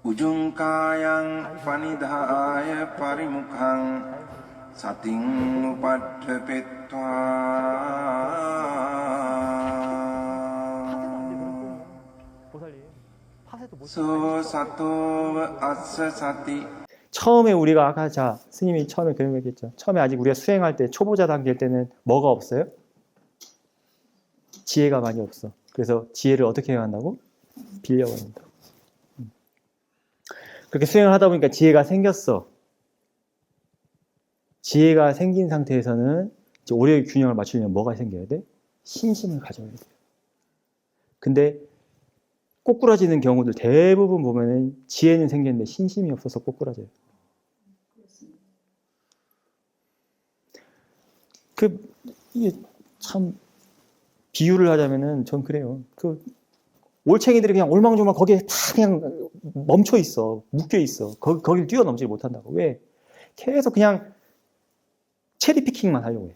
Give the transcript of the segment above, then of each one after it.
උජුංකායං පනිදාය පරිමුඛං සතින් උපට්ඨපෙත්වා 소 사토ව අස්ස සති. 처음에 우리가 아까 스님이 처음에 그런 거 얘기했죠. 처음에 아직 우리가 수행할 때 초보자 단계일 때는 뭐가 없어요? 지혜가 많이 없어. 그래서 지혜를 어떻게 해야 한다고? 빌려간다. 그렇게 수행을 하다 보니까 지혜가 생겼어. 지혜가 생긴 상태에서는 이제 오래의 균형을 맞추려면 뭐가 생겨야 돼? 신심을 가져야 돼. 근데 꼬꾸라지는 경우들 대부분 보면은 지혜는 생겼는데 신심이 없어서 꼬꾸라져요. 이게 참 비유를 하자면은 전 그래요. 올챙이들이 그냥 올망졸망 거기에 다 그냥 멈춰 있어. 묶여 있어. 거길 뛰어넘지 못한다고. 왜? 계속 그냥 체리 피킹만 하려고 해.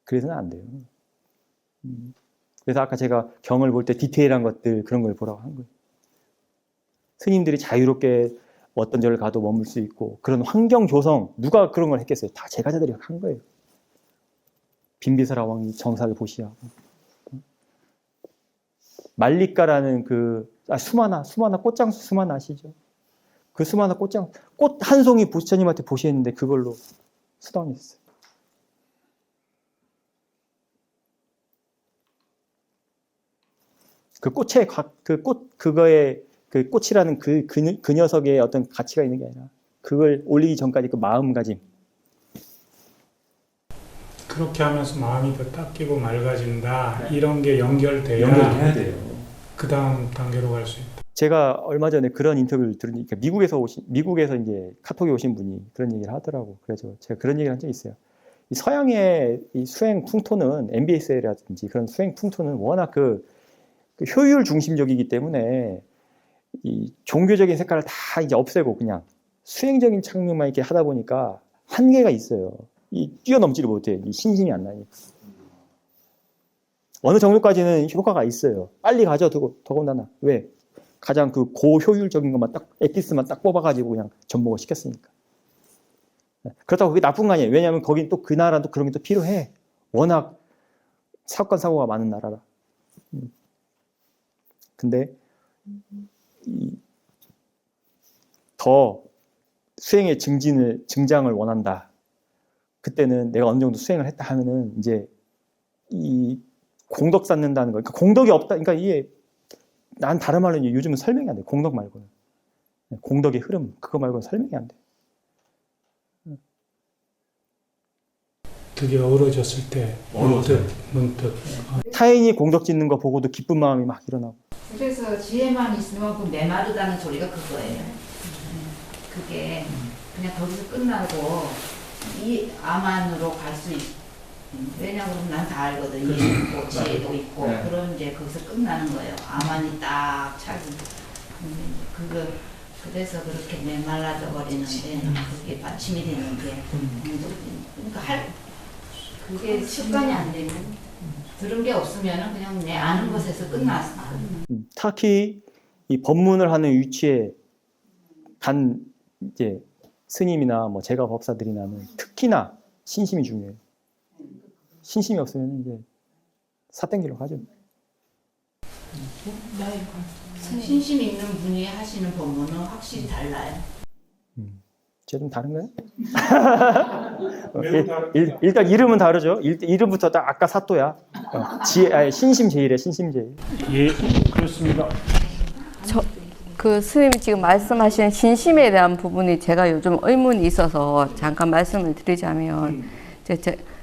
그래서는 안 돼요. 그래서 아까 제가 경을 볼 때 디테일한 것들 그런 걸 보라고 한 거예요. 스님들이 자유롭게 어떤 절을 가도 머물 수 있고 그런 환경 조성 누가 그런 걸 했겠어요? 다 제가자들이 한 거예요. 빈비사라 왕이 정사를 보시하고 말리까라는 수마나 꽃장수 수마나 아시죠? 그 수마나 꽃 한 송이 부처님한테 보시했는데 그걸로 수당했어요. 그 꽃의 그거에 그 꽃이라는 그 녀석의 어떤 가치가 있는 게 아니라 그걸 올리기 전까지 그 마음가짐. 그렇게 하면서 마음이 더 닦이고 맑아진다. 이런 게 연결돼야 연결돼야 돼요. 그 다음 단계로 갈 수 있다. 제가 얼마 전에 그런 인터뷰를 들으니까 미국에서 이제 카톡에 오신 분이 그런 얘기를 하더라고. 그래서 제가 그런 얘기를 한 적이 있어요. 이 서양의 이 수행 풍토는 MBS라든지 그런 수행 풍토는 워낙 그 효율 중심적이기 때문에 이 종교적인 색깔을 다 이제 없애고 그냥 수행적인 창문만 이렇게 하다 보니까 한계가 있어요. 뛰어넘지를 못해. 이 신심이 안 나니까. 어느 정도까지는 효과가 있어요. 빨리 가져 더군다나. 왜? 가장 그 고효율적인 것만 딱 엑기스만 딱 뽑아가지고 그냥 접목을 시켰으니까. 그렇다고 그게 나쁜 거 아니에요. 왜냐하면 거긴 또 그 나라는 또 그런 게 또 필요해. 워낙 사건 사고가 많은 나라라. 근데 더 수행의 증장을 원한다. 그때는 내가 어느 정도 수행을 했다 하면은 이제 이 공덕 쌓는다는 거. 그러니까 공덕이 없다. 그러니까 이게 난 다른 말로 요즘은 설명이 안 돼. 공덕 말고는 공덕의 흐름 그거 말고는 설명이 안 돼. 그게 어우러졌을 때 문득 타인이 공덕 짓는 거 보고도 기쁜 마음이 막 일어나고. 그래서 지혜만 있으면 그 메마르다는 소리가 그거예요. 그게 그냥 거기서 끝나고 이 암안으로 갈 수 있. 왜냐하면 난 다 알거든. 이해도 있고 지혜도 있고 그런 이제 거기서 끝나는 거예요. 암안이 딱 차지. 그래서 그렇게 메말라져 버리는데 그게 받침이 되는 게 그러니까 그게 습관이 안 되면 들은 게 없으면 그냥 내 아는 것에서 끝났어. 특히 이 법문을 하는 위치에 간 이제 스님이나 뭐 제가 법사들이나는 특히나 신심이 중요해요. 신심이 없으면 이제 사땡기로 가죠. 신심 있는 분이 하시는 법문은 확실히 달라요. 쟤 좀 다른가요? 일단 이름은 다르죠. 이름부터 딱 아까 사또야. 신심 제일이래. 신심 제일. 예, 그렇습니다. 그 스님이 지금 말씀하신 신심에 대한 부분이 제가 요즘 의문이 있어서 잠깐 말씀을 드리자면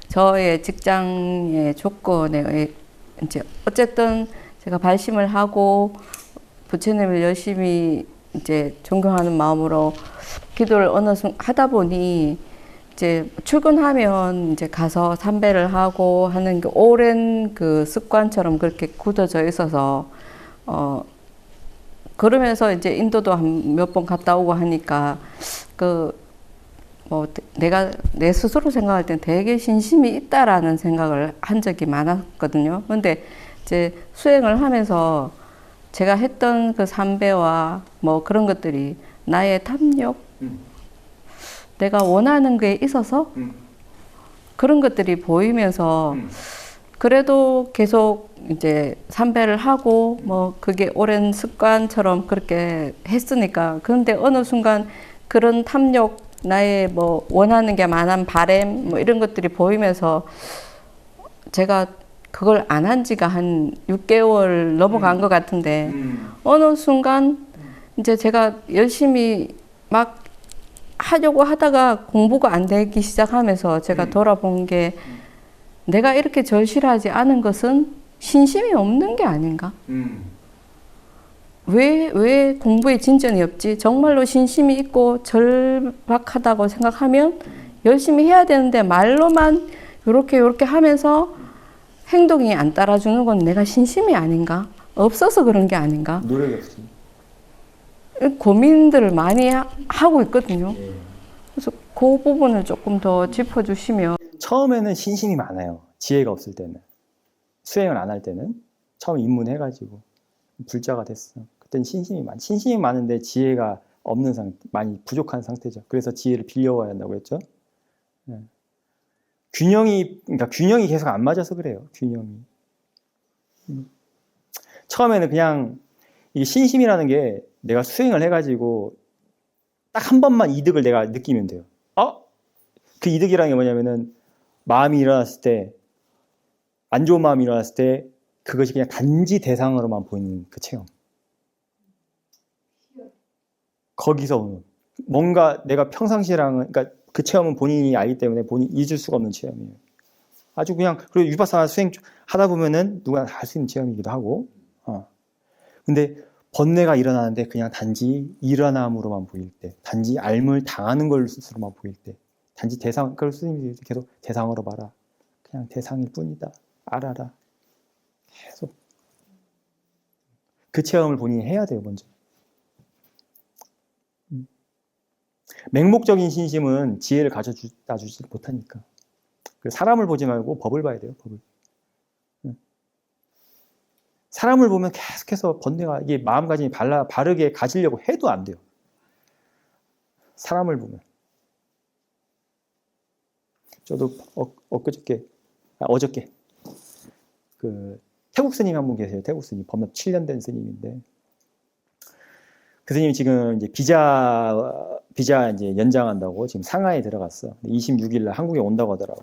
저의 직장의 조건에 이제 어쨌든 제가 발심을 하고 부처님을 열심히 이제 존경하는 마음으로 기도를 어느 순간 하다 보니 이제 출근하면 이제 가서 삼배를 하고 하는 게 오랜 그 습관처럼 그렇게 굳어져 있어서 그러면서 이제 인도도 몇 번 갔다 오고 하니까 내가 내 스스로 생각할 땐 되게 신심이 있다라는 생각을 한 적이 많았거든요. 근데 이제 수행을 하면서 제가 했던 그 삼배와 뭐 그런 것들이 나의 탐욕, 내가 원하는 게 있어서 그런 것들이 보이면서 그래도 계속 이제 삼배를 하고 뭐 그게 오랜 습관처럼 그렇게 했으니까 그런데 어느 순간 그런 탐욕, 나의 뭐 원하는 게 많은 바램 뭐 이런 것들이 보이면서 제가 그걸 안 한 지가 한 6개월 넘어간 것 같은데 어느 순간 이제 제가 열심히 막 하려고 하다가 공부가 안 되기 시작하면서 제가 돌아본 게 내가 이렇게 절실하지 않은 것은 신심이 없는 게 아닌가? 왜 공부에 진전이 없지? 정말로 신심이 있고 절박하다고 생각하면 열심히 해야 되는데 말로만 요렇게 하면서 행동이 안 따라주는 건 내가 신심이 아닌가? 없어서 그런 게 아닌가? 노력이 없지. 고민들을 많이 하고 있거든요. 그래서 그 부분을 조금 더 짚어주시면. 처음에는 신심이 많아요. 지혜가 없을 때는. 수행을 안 할 때는. 처음 입문해가지고 불자가 됐어. 그때는 신심이 많은데 지혜가 없는 상태, 많이 부족한 상태죠. 그래서 지혜를 빌려와야 한다고 했죠. 네. 그러니까 균형이 계속 안 맞아서 그래요. 균형이. 처음에는 그냥 이게 신심이라는 게 내가 수행을 해가지고 딱 한 번만 이득을 내가 느끼면 돼요. 그 이득이라는 게 뭐냐면은 마음이 일어났을 때, 안 좋은 마음이 일어났을 때 그것이 그냥 단지 대상으로만 보이는 그 체험. 거기서 오는 뭔가 내가 평상시랑은, 그러니까 그 체험은 본인이 알기 때문에 본인이 잊을 수가 없는 체험이에요. 아주 그냥, 그리고 위파사나 수행 하다 보면은 누구나 다 할 수 있는 체험이기도 하고, 근데 번뇌가 일어나는데 그냥 단지 일어남으로만 보일 때, 단지 앓물 당하는 것으로만 보일 때, 단지 대상, 그걸 스님이 계속 대상으로 봐라. 그냥 대상일 뿐이다. 알아라. 계속. 그 체험을 본인이 해야 돼요, 먼저. 맹목적인 신심은 지혜를 가져다 주지 못하니까. 사람을 보지 말고 법을 봐야 돼요, 법을. 사람을 보면 계속해서 번뇌가, 이게 마음가짐이 바르게 가지려고 해도 안 돼요. 사람을 보면. 저도 어저께 그 태국 스님 한 분 계세요. 태국 스님 법납 7년 된 스님인데 그 스님이 지금 이제 비자 이제 연장한다고 지금 상하이에 들어갔어. 26일 날 한국에 온다고 하더라고.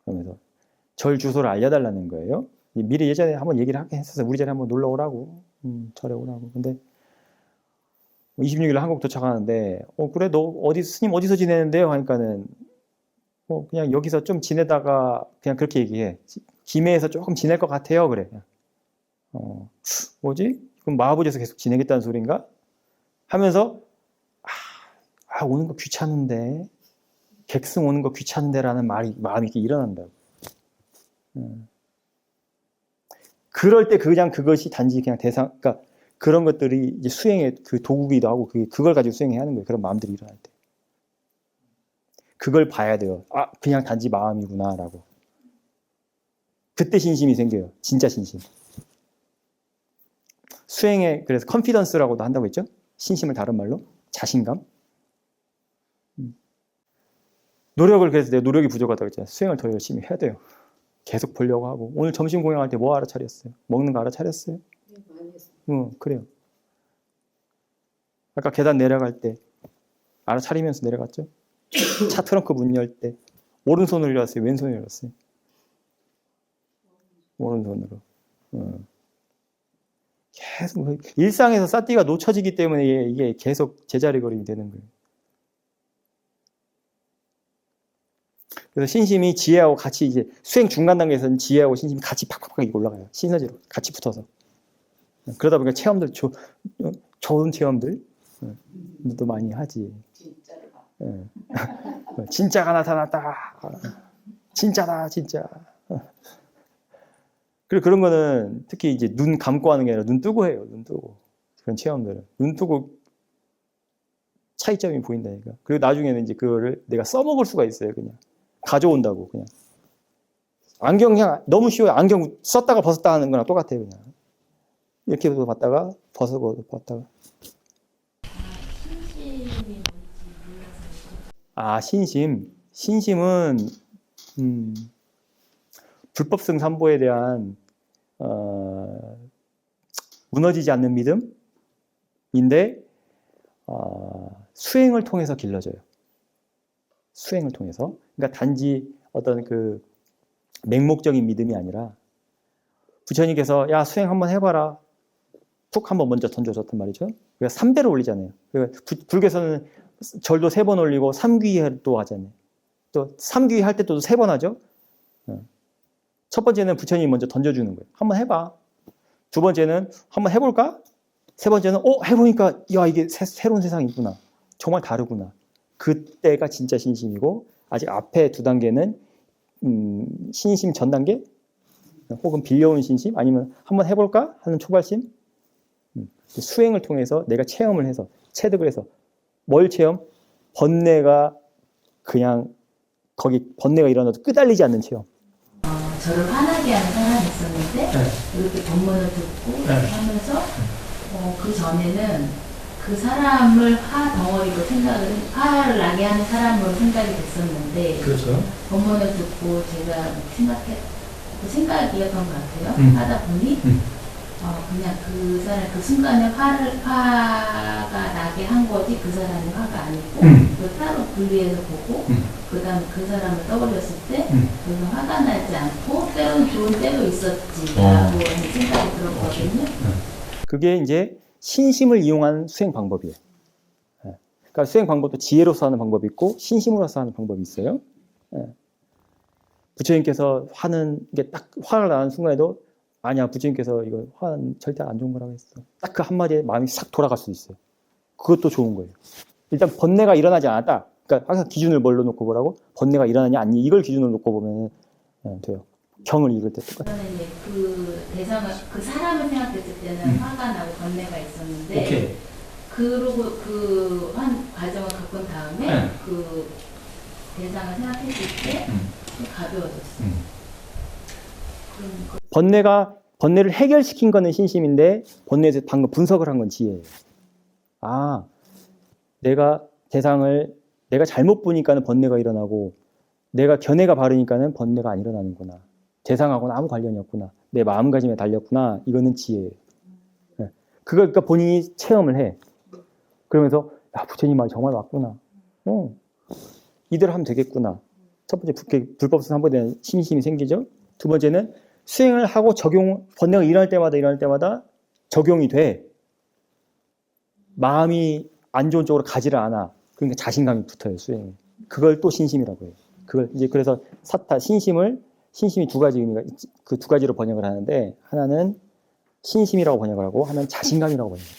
그러면서 절 주소를 알려달라는 거예요. 미리 예전에 한번 얘기를 하긴 했었어요. 우리 자리에 한번 놀러 오라고, 절에 오라고. 근데 26일 날 한국 도착하는데 그래 너 스님 어디서 지내는데요? 하니까는 그냥 여기서 좀 지내다가 그냥 그렇게 얘기해. 김해에서 조금 지낼 것 같아요. 그래. 뭐지? 그럼 마하부지에서 계속 지내겠다는 소린가? 하면서 오는 거 귀찮은데 객승 오는 거 귀찮은데라는 마음이 이렇게 일어난다고. 그럴 때 그냥 그것이 단지 그냥 그러니까 그런 것들이 이제 수행의 그 도구기도 하고 그걸 가지고 수행해야 하는 거예요. 그런 마음들이 일어날 때. 그걸 봐야 돼요. 그냥 단지 마음이구나라고. 그때 신심이 생겨요. 진짜 신심. 수행에 그래서 컨피던스라고도 한다고 했죠. 신심을 다른 말로 자신감. 그래서 내가 노력이 부족하다고 했잖아요. 수행을 더 열심히 해야 돼요. 계속 보려고 하고. 오늘 점심 공양할 때 뭐 알아차렸어요? 먹는 거 알아차렸어요? 네, 많이 했어요. 그래요. 아까 계단 내려갈 때 알아차리면서 내려갔죠? 차 트렁크 문 열 때 오른손으로 열었어요? 왼손으로 열었어요? 오른손으로. 계속 일상에서 싸띠가 놓쳐지기 때문에 이게 계속 제자리걸음이 되는 거예요. 그래서 신심이 지혜하고 같이 이제 수행 중간 단계에서는 지혜하고 신심이 같이 팍팍팍 올라가요. 시너지로 같이 붙어서. 그러다 보니까 체험들 좋은 체험들 도 많이 하지. 진짜가 나타났다. 진짜다, 진짜. 그리고 그런 거는 특히 이제 눈 감고 하는 게 아니라 눈 뜨고 해요. 눈 뜨고. 그런 체험들은. 눈 뜨고 차이점이 보인다니까. 그리고 나중에는 이제 그거를 내가 써먹을 수가 있어요. 그냥. 가져온다고, 그냥. 안경 그냥 너무 쉬워요. 안경 썼다가 벗었다 하는 거랑 똑같아요, 그냥. 이렇게 봤다가 벗고 봤다가. 아, 신심. 신심은 불법성 삼보에 대한 무너지지 않는 믿음인데 수행을 통해서 길러져요. 수행을 통해서. 그러니까 단지 어떤 그 맹목적인 믿음이 아니라 부처님께서 야 수행 한번 해봐라. 툭 한번 먼저 던져줬단 말이죠. 그러니까 3배로 올리잖아요. 그러니까 불교에서는 절도 3번 올리고 3귀도 하잖아요. 또 3귀 할 때 또 3번 하죠. 첫 번째는 부처님이 먼저 던져주는 거예요. 한번 해봐. 두 번째는 한번 해볼까? 세 번째는 해보니까 야 이게 새로운 세상이 있구나. 정말 다르구나. 그때가 진짜 신심이고 아직 앞에 2단계는 신심 전 단계 혹은 빌려온 신심 아니면 한번 해볼까 하는 초발심. 수행을 통해서 내가 체험을 해서 체득을 해서 뭘 체험? 번뇌가 그냥 거기 번뇌가 일어나도 끄달리지 않는 체험. 저를 화나게 하는 사람이 있었는데 이렇게 법문을 듣고 하면서 그 전에는 그 사람을 화를 나게 하는 사람으로 생각이 됐었는데 그렇죠. 법문을 듣고 제가 생각이었던 것 같아요. 하다 보니 그냥 그 사람 그 순간에 화가 나게 한 거지 그 사람이 화가 아니고 따로 분리해서 보고 그다음에 그 사람을 떠올렸을 때 별로 화가 나지 않고 때로는 좋은 때도 있었지라고 생각이 들었거든요. 그게 이제 신심을 이용한 수행 방법이에요. 그러니까 수행 방법도 지혜로서 하는 방법이 있고 신심으로서 하는 방법이 있어요. 부처님께서 화는 게 딱 화가 나는 순간에도 아니야 부처님께서 이거 화는 절대 안 좋은 거라고 했어. 딱 그 한마디에 마음이 싹 돌아갈 수도 있어요. 그것도 좋은 거예요. 일단 번뇌가 일어나지 않았다. 그러니까 항상 기준을 뭘로 놓고 보라고? 번뇌가 일어나냐 아니 이걸 기준으로 놓고 보면 돼요. 경을 읽을 때 똑같아요. 저는 이제 그 대상을 그 사람을 생각했을 때는 화가 나고 번뇌가 있었는데 오케이. 그러고 그 한 과정을 겪은 다음에 그 대상을 생각했을 때 가벼워졌어요. 번뇌를 해결시킨 거는 신심인데 번뇌에서 방금 분석을 한 건 지혜예요. 아, 내가 잘못 보니까는 번뇌가 일어나고 내가 견해가 바르니까는 번뇌가 안 일어나는구나. 대상하고는 아무 관련이 없구나. 내 마음가짐에 달렸구나. 이거는 지혜예요. 그걸 그러니까 본인이 체험을 해. 그러면서 야 부처님 말이 정말 맞구나. 이대로 하면 되겠구나. 첫 번째 불법성 삼보에 대한 신심이 생기죠. 두 번째는 수행을 하고 번뇌가 일어날 때마다 적용이 돼. 마음이 안 좋은 쪽으로 가지를 않아. 그러니까 자신감이 붙어요, 수행에. 그걸 또 신심이라고 해요. 그걸 이제 그래서 신심이 2가지 의미가, 그 2가지로 번역을 하는데, 하나는 신심이라고 번역을 하고, 하나는 자신감이라고 번역을 해요.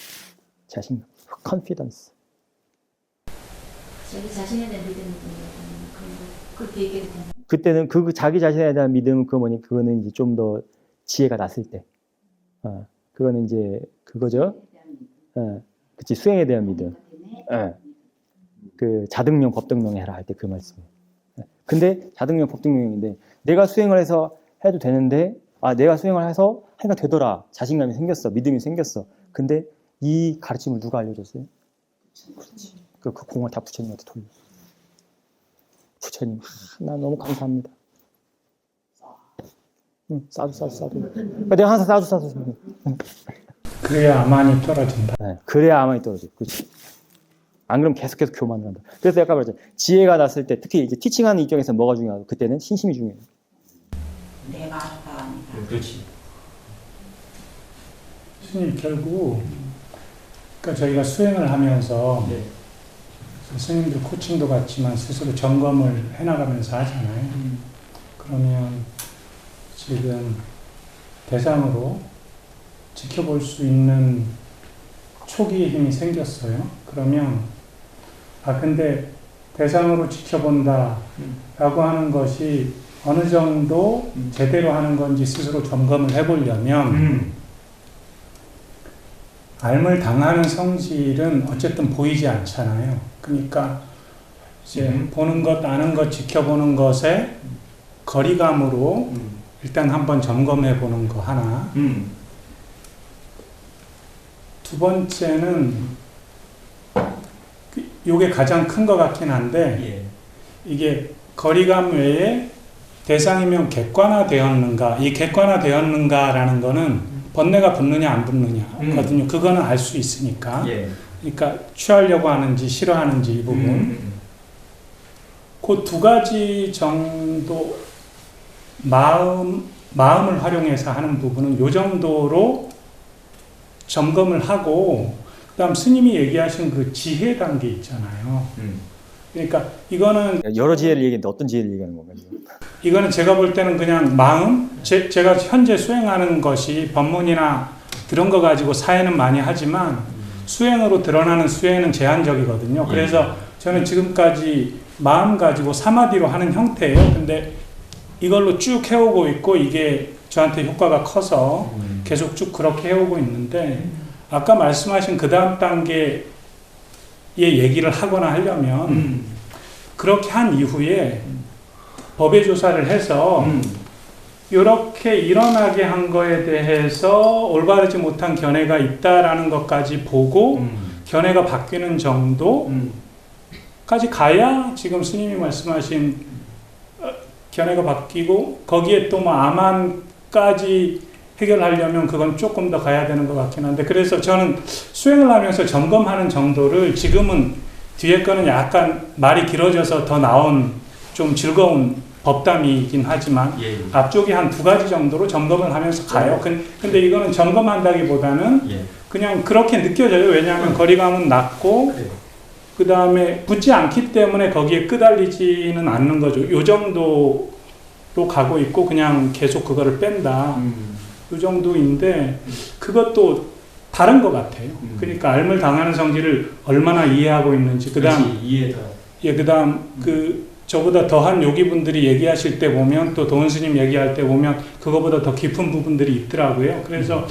자신감. confidence. 자기 자신에 대한 믿음이 그렇게 얘기해도 되나요? 그때는 자기 자신에 대한 믿음, 그거는 이제 좀 더 지혜가 났을 때. 그거는 이제 그거죠. 그치, 수행에 대한 믿음. 그 자등명, 법등명 해라 할 때 그 말씀이에요. 근데 자등명, 법등명인데 내가 수행을 해서 해도 되는데, 내가 수행을 해서 하니까 되더라. 자신감이 생겼어. 믿음이 생겼어. 근데 이 가르침을 누가 알려줬어요? 그렇지. 그 공을 다 부처님한테 돌려. 부처님, 나 너무 감사합니다. 싸도. 내가 항상 싸도. 그래야 아만이 떨어진다. 그래야 아만이 떨어져. 그렇지. 안 그러면 계속해서 교만을 한다. 그래서 아까 말했잖아요. 지혜가 났을 때, 특히 이제 티칭하는 입장에서 뭐가 중요하고, 그때는 신심이 중요해요. 내가 아까 아니다. 그렇지. 스님 결국 그러니까 저희가 수행을 하면서 스님들 코칭도 같지만 스스로 점검을 해나가면서 하잖아요. 그러면 지금 대상으로 지켜볼 수 있는 초기의 힘이 생겼어요. 그러면 근데 대상으로 지켜본다 라고 하는 것이 어느 정도 제대로 하는 건지 스스로 점검을 해보려면 앓을 당하는 성질은 어쨌든 보이지 않잖아요. 그러니까 이제 보는 것, 아는 것, 지켜보는 것에 거리감으로 일단 한번 점검해 보는 거 하나. 두 번째는 요게 가장 큰 것 같긴 한데 이게 거리감 외에 대상이면 객관화되었는가, 이 객관화되었는가라는 거는 번뇌가 붙느냐 안 붙느냐거든요. 그거는 알 수 있으니까. 그러니까 취하려고 하는지 싫어하는지 이 부분. 그 두 가지 정도 마음을 활용해서 하는 부분은 요 정도로 점검을 하고, 그다음 스님이 얘기하신 그 지혜 단계 있잖아요. 그러니까 이거는 여러 지혜를 얘기했는데 어떤 지혜를 얘기하는 건가요? 이거는 제가 볼 때는 그냥 마음, 제가 현재 수행하는 것이 법문이나 그런 거 가지고 사회는 많이 하지만 수행으로 드러나는 수행은 제한적이거든요. 그래서 저는 지금까지 마음 가지고 사마디로 하는 형태예요. 근데 이걸로 쭉 해오고 있고 이게 저한테 효과가 커서 계속 쭉 그렇게 해오고 있는데, 아까 말씀하신 그 다음 단계의 얘기를 하거나 하려면 그렇게 한 이후에 법의 조사를 해서 이렇게 일어나게 한 거에 대해서 올바르지 못한 견해가 있다라는 것까지 보고 견해가 바뀌는 정도까지 가야 지금 스님이 말씀하신 견해가 바뀌고, 거기에 또 뭐 아만까지 해결하려면 그건 조금 더 가야 되는 것 같긴 한데, 그래서 저는 수행을 하면서 점검하는 정도를 지금은 뒤에 거는 약간 말이 길어져서 더 나온 좀 즐거운 법담이긴 하지만 앞쪽이 한 두 가지 정도로 점검을 하면서 가요. 근데 이거는 점검한다기보다는 그냥 그렇게 느껴져요. 왜냐하면 거리감은 낮고 그 다음에 붙지 않기 때문에 거기에 끄달리지는 않는 거죠. 요 정도로 가고 있고 그냥 계속 그거를 뺀다. 요 정도인데 그것도 다른 것 같아요. 그러니까 알물 당하는 성질을 얼마나 이해하고 있는지, 그다음 저보다 더한 요기분들이 얘기하실 때 보면, 또 도은 스님 얘기할 때 보면 그거보다 더 깊은 부분들이 있더라고요. 그래서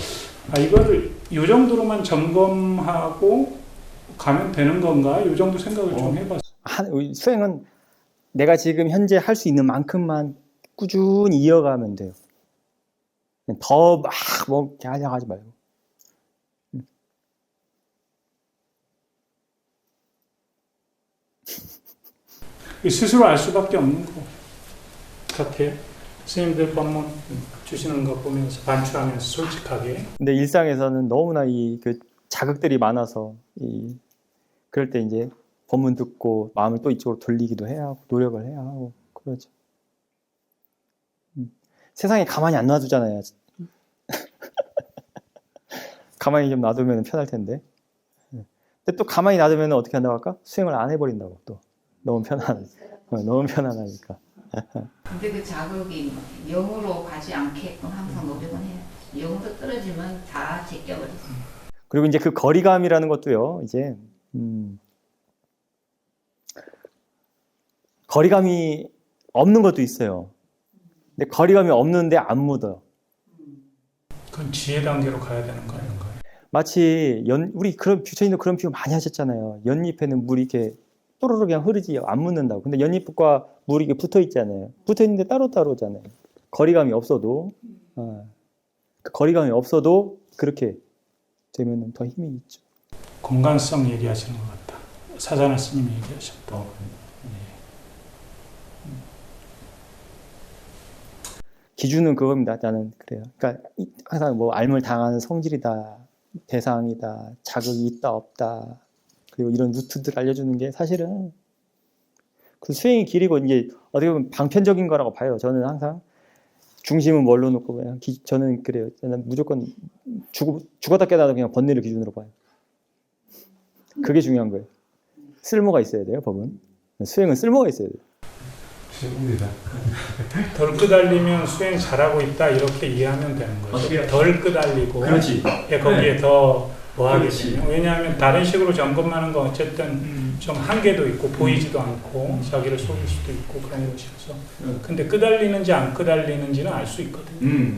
이거를 요 정도로만 점검하고 가면 되는 건가? 요 정도 생각을 좀 해봤어요. 수행은 내가 지금 현재 할 수 있는 만큼만 꾸준히 이어가면 돼요. 더 막 뭐 하려고 하지 말고. 스스로 알 수밖에 없는 것 같아요. 스님들 법문 주시는 거 보면서 반추하면서 솔직하게. 근데 일상에서는 너무나 그 자극들이 많아서 그럴 때 이제 법문 듣고 마음을 또 이쪽으로 돌리기도 해야 하고 노력을 해야 하고 그러죠. 세상에 가만히 안 놔두잖아요. 가만히 좀 놔두면 편할 텐데. 근데 또 가만히 놔두면 어떻게 한다고 할까? 수행을 안 해버린다고 또. 너무 편안하니까. 근데 그 자극이 영으로 가지 않게끔 항상 노력은 해요. 영으로 떨어지면 다 제껴버리죠. 그리고 이제 그 거리감이라는 것도요, 이제, 거리감이 없는 것도 있어요. 근데 거리감이 없는데 안 묻어요. 그건 지혜 단계로 가야 되는 거 아닌가요? 마치 우리 그런 부처님도 그런 비유 많이 하셨잖아요. 연잎에는 물이 이렇게 또르르 그냥 흐르지 안 묻는다고. 근데 연잎과 물이 이렇게 붙어 있잖아요. 붙어 있는데 따로따로잖아요. 거리감이 없어도 그 거리감이 없어도 그렇게 되면 더 힘이 있죠. 공간성 얘기하시는 것 같다. 사자나 스님이 얘기하셨다. 기준은 그겁니다. 나는 그래요. 그러니까 항상 뭐 알물 당하는 성질이다, 대상이다, 자극이 있다 없다, 그리고 이런 루트들 알려주는 게 사실은 그 수행의 길이고, 이게 어떻게 보면 방편적인 거라고 봐요. 저는 항상 중심은 뭘로 놓고 그냥 저는 그래요. 저는 무조건 죽었다 깨닫아 그냥 번뇌를 기준으로 봐요. 그게 중요한 거예요. 쓸모가 있어야 돼요. 법은 수행은 쓸모가 있어야 돼요. 덜 끄달리면 수행 잘하고 있다 이렇게 이해하면 되는 거죠. 덜 끄달리고 거기에 더 뭐하게 되면, 왜냐하면 다른 식으로 점검하는 건 어쨌든 좀 한계도 있고 보이지도 않고 자기를 속일 수도 있고 그런 것이어서. 근데 끄달리는지 안 끄달리는지는 알 수 있거든요.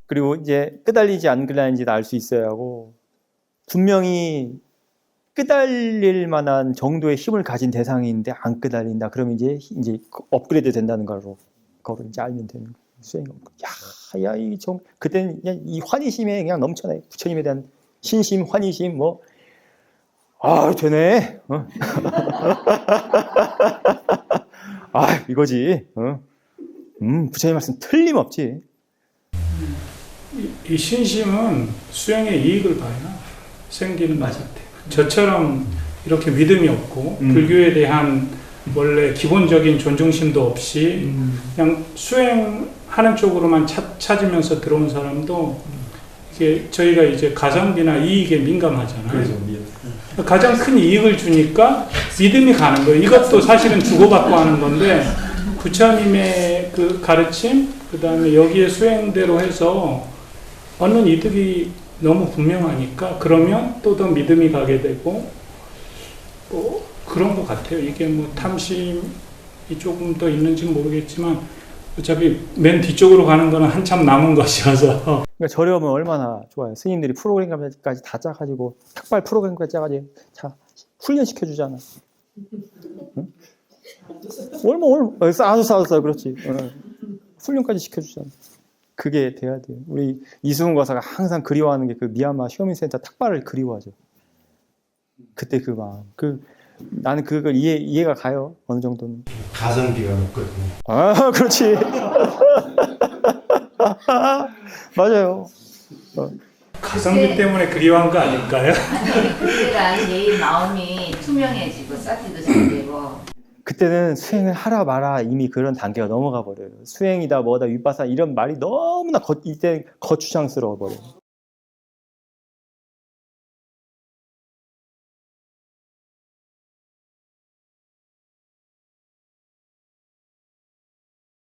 그리고 이제 끄달리지 안 끄달리는지도 알 수 있어야 하고, 분명히 끄달릴 만한 정도의 힘을 가진 대상인데 안 끄달린다. 그러면 이제 업그레이드 된다는 거로 이제 알면 되는 거예요. 수행. 야, 그때는 그냥 이 환희심에 그냥 넘쳐나요. 부처님에 대한 신심, 환희심, 뭐, 되네. 이거지. 부처님 말씀 틀림없지. 이 신심은 수행의 이익을 봐야 생기는 것 같아요. 저처럼 이렇게 믿음이 없고 불교에 대한 원래 기본적인 존중심도 없이 그냥 수행하는 쪽으로만 찾으면서 들어온 사람도 이게 저희가 이제 가성비나 이익에 민감하잖아요. 가장 큰 이익을 주니까 믿음이 가는 거예요. 이것도 사실은 주고받고 하는 건데 부처님의 그 가르침, 그 다음에 여기에 수행대로 해서 얻는 이득이 너무 분명하니까 그러면 또 더 믿음이 가게 되고 그런 것 같아요. 이게 뭐 탐심이 조금 더 있는지 모르겠지만 어차피 맨 뒤쪽으로 가는 거는 한참 남은 것이어서. 그러니까 저렴은 얼마나 좋아요. 스님들이 프로그램까지 다 짜가지고 탁발 프로그램까지 짜가지고 자 훈련시켜주잖아. 응? 얼마 아주 싸서 그렇지. 훈련까지 시켜주잖아. 그게 돼야 돼요. 우리 이수훈 과사가 항상 그리워하는 게 그 미얀마 쇼밍센터 탁발을 그리워하죠. 그때 그 마음. 나는 그걸 이해가 가요. 어느 정도는. 가성비가 높거든요. 그렇지. 맞아요. 가성비 때문에 그리워한 거 아닐까요? 아니 그때가 제일 마음이 투명해지고 사티도 잘 되고. 그때는 수행을 하라 마라 이미 그런 단계가 넘어가 버려요. 수행이다 뭐다 윗바사 이런 말이 너무나 이때 거추장스러워 버려요.